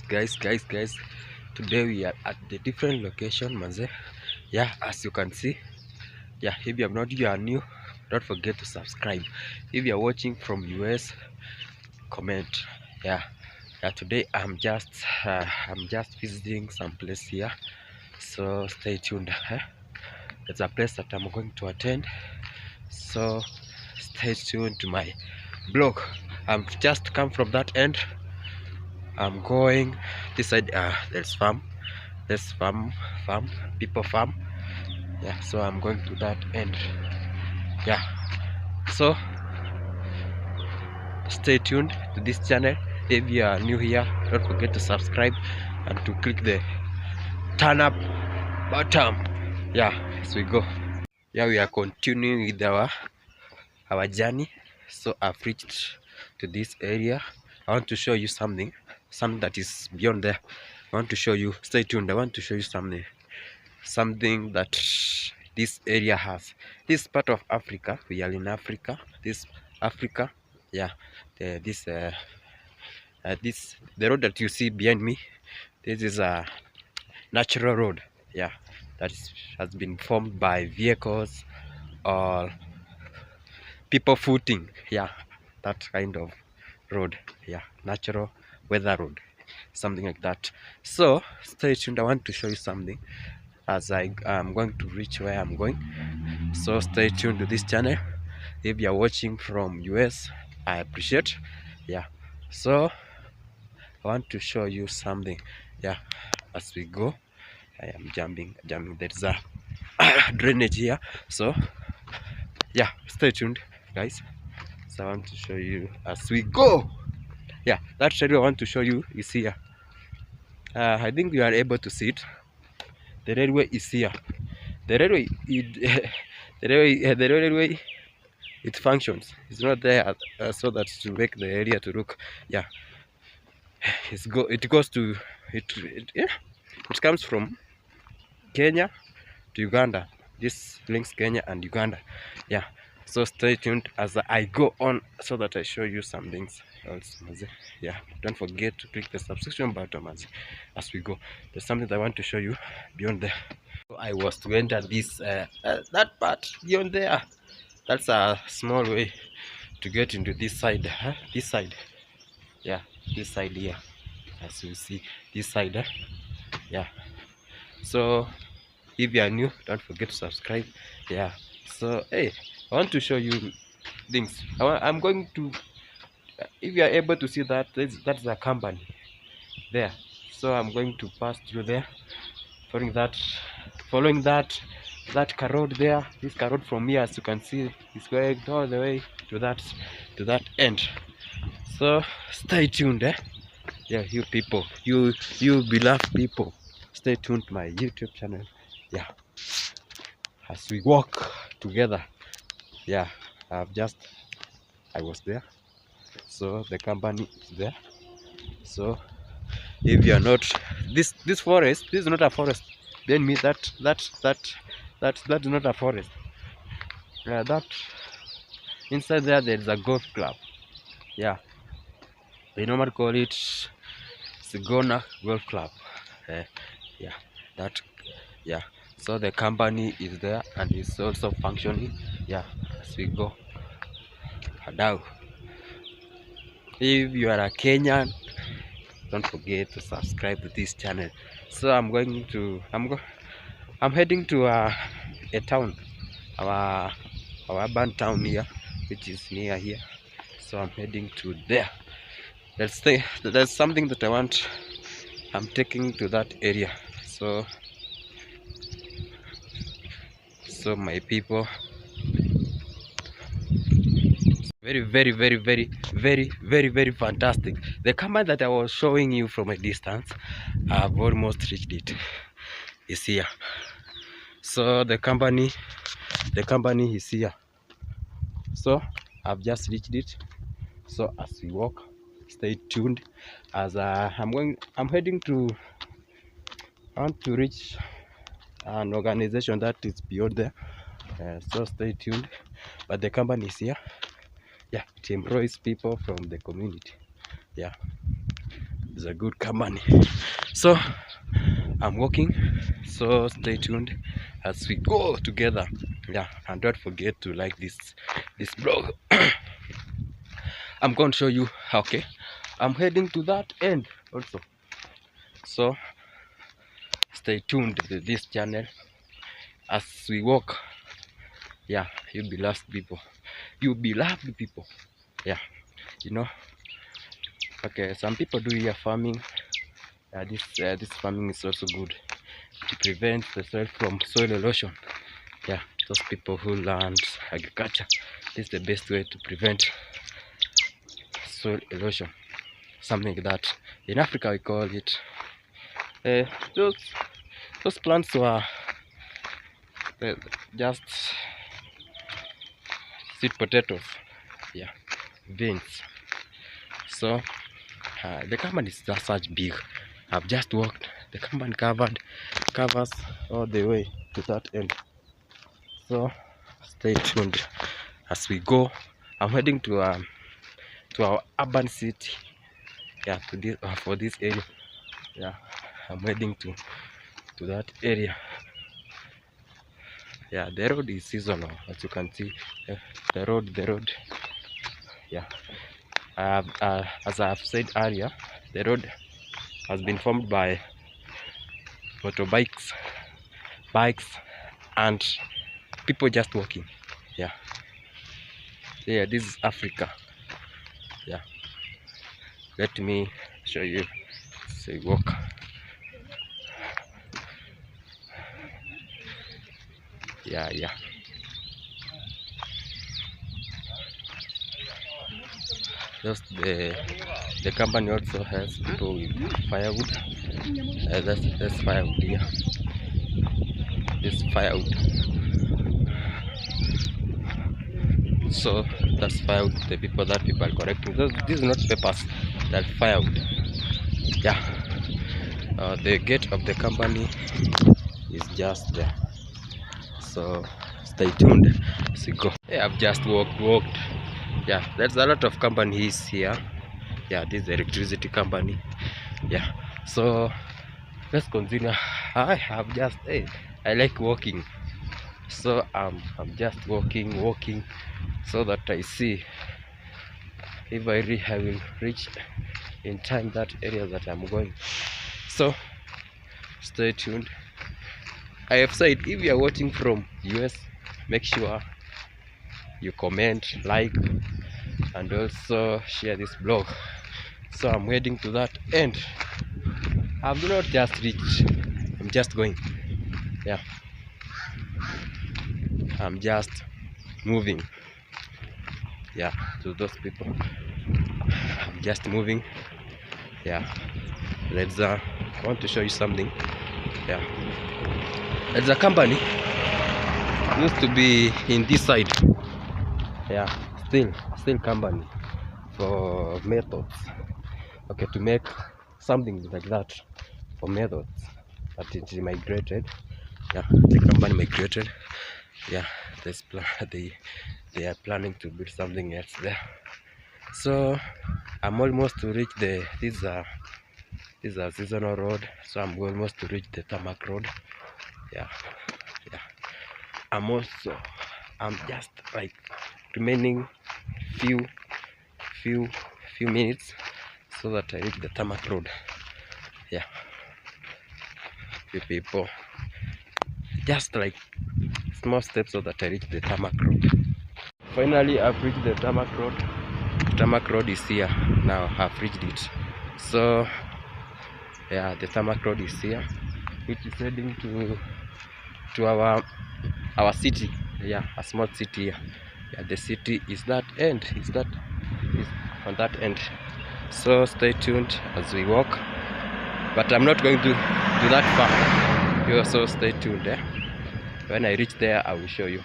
Guys, today we are at the different location, manze. Yeah, as you can see. Yeah, if you are new, don't forget to subscribe. If you are watching from US, comment. Yeah, today I'm just visiting some place here, so stay tuned. It's a place that I'm going to attend, so stay tuned to my blog. I'm just come from that end. I'm going this side. There's farm. There's farm, people farm. Yeah, so I'm going to that end. Yeah, so stay tuned to this channel. If you are new here, don't forget to subscribe and to click the turn up button. Yeah, as we go. Yeah, we are continuing with our journey. So I've reached to this area. I want to show you something that is beyond there. I want to show you. Stay tuned. I want to show you something that this area has. This part of Africa, we are in Africa. This Africa, yeah. The road that you see behind me, this is a natural road. Yeah, has been formed by vehicles or people footing. Yeah, that kind of road. Yeah, natural weather road, something like that. So stay tuned. I want to show you something as I'm going to reach where I'm going. So stay tuned to this channel. If you're watching from US, I appreciate. Yeah, so I want to show you something. Yeah, as we go, I am jumping. There's a drainage here, so yeah, stay tuned, guys. So I want to show you as we go. Yeah, that shadow I want to show you is here. I think you are able to see it. The railway is here. The railway, the railway, it functions. It's not there so that to make the area to look. Yeah, it goes to yeah, it comes from Kenya to Uganda. This links Kenya and Uganda. Yeah, so stay tuned as I go on so that I show you some things else. Yeah, don't forget to click the subscription button as we go. There's something that I want to show you beyond there. So I was to enter this that part beyond there. That's a small way to get into this side. This side, yeah, this side here, as you see, this side. Yeah, so if you are new, don't forget to subscribe. Yeah, so hey, I want to show you things. I'm going to, if you are able to see that, that's a company there. So I'm going to pass through there, following that road there. This road from here, as you can see, is going all the way to that end. So stay tuned. Yeah, you people, you beloved people, stay tuned to my YouTube channel. Yeah, as we walk together. Yeah, I was there, so the company is there. So if you are not, this forest, this is not a forest. Then me that's not a forest. That inside there is a golf club. Yeah, they normally call it Sigona Golf Club. Yeah, that, yeah. So the company is there and it's also functioning. Yeah, as we go. Hadau. If you are a Kenyan, don't forget to subscribe to this channel. So I'm heading to a town, our urban town here, which is near here. So I'm heading to there. There's something that I'm taking to that area. So my people, very fantastic. The camera that I was showing you from a distance, I've almost reached it. It's here. So the company is here. So I've just reached it. So as we walk, stay tuned as I'm heading to, I want to reach an organization that is beyond there. So stay tuned. But the company is here. Yeah, it employs people from the community. Yeah, It's a good company. So I'm walking, so stay tuned as we go together. Yeah, and don't forget to like this blog. I'm going to show you. Okay, I'm heading to that end also, so stay tuned to this channel as we walk. Yeah, you'll be loved people, yeah, you know. Okay, some people do here farming. This farming is also good to prevent the soil from soil erosion. Yeah, those people who learn agriculture, this is the best way to prevent soil erosion. Something that in Africa we call it. Those plants were just sweet potatoes. Yeah, beans. So the company is just such big. I've just walked. The company covers all the way to that end. So stay tuned as we go. I'm heading to our urban city. Yeah, to this for this area. Yeah, I'm heading to that area. Yeah, the road is seasonal, as you can see. The road. Yeah, as I have said earlier, the road has been formed by motorbikes, bikes, and people just walking. Yeah, this is Africa. Yeah, let me show you. Say walk. Yeah. Just the company also has people with firewood. That's firewood here. This firewood. So that's firewood. The people are collecting. This is not papers. That's firewood. Yeah. The gate of the company is just there. So stay tuned as we go. Yeah, I've just walked. Yeah, there's a lot of companies here. Yeah, this is the electricity company. Yeah, so let's continue. I have just I like walking, so I'm just walking so that I see if I will reach in time that area that I'm going. So stay tuned. I have said, if you are watching from US, make sure you comment, like, and also share this blog. So I'm heading to that end. I'm not just reached, I'm just going. Yeah, I'm just moving. Yeah, to those people, I'm just moving. Yeah, let's I want to show you something. Yeah, it's a company used to be in this side. Yeah, still company for methods. Okay, to make something like that for methods, but it migrated. Yeah, the company migrated. Yeah, they are planning to build something else there. So I'm almost to reach this is a seasonal road, so I'm almost to reach the tarmac road. Yeah. I'm just like remaining few minutes so that I reach the tarmac road. Yeah, few people, just like small steps so that I reach the tarmac road. Finally, I've reached the tarmac road. The tarmac road is here now. I've reached it. So yeah, the tarmac road is here, which is heading to our city. Yeah, a small city here. Yeah, the city is that end. Is on that end. So stay tuned as we walk. But I'm not going to that far. You also stay tuned there. When I reach there, I will show you.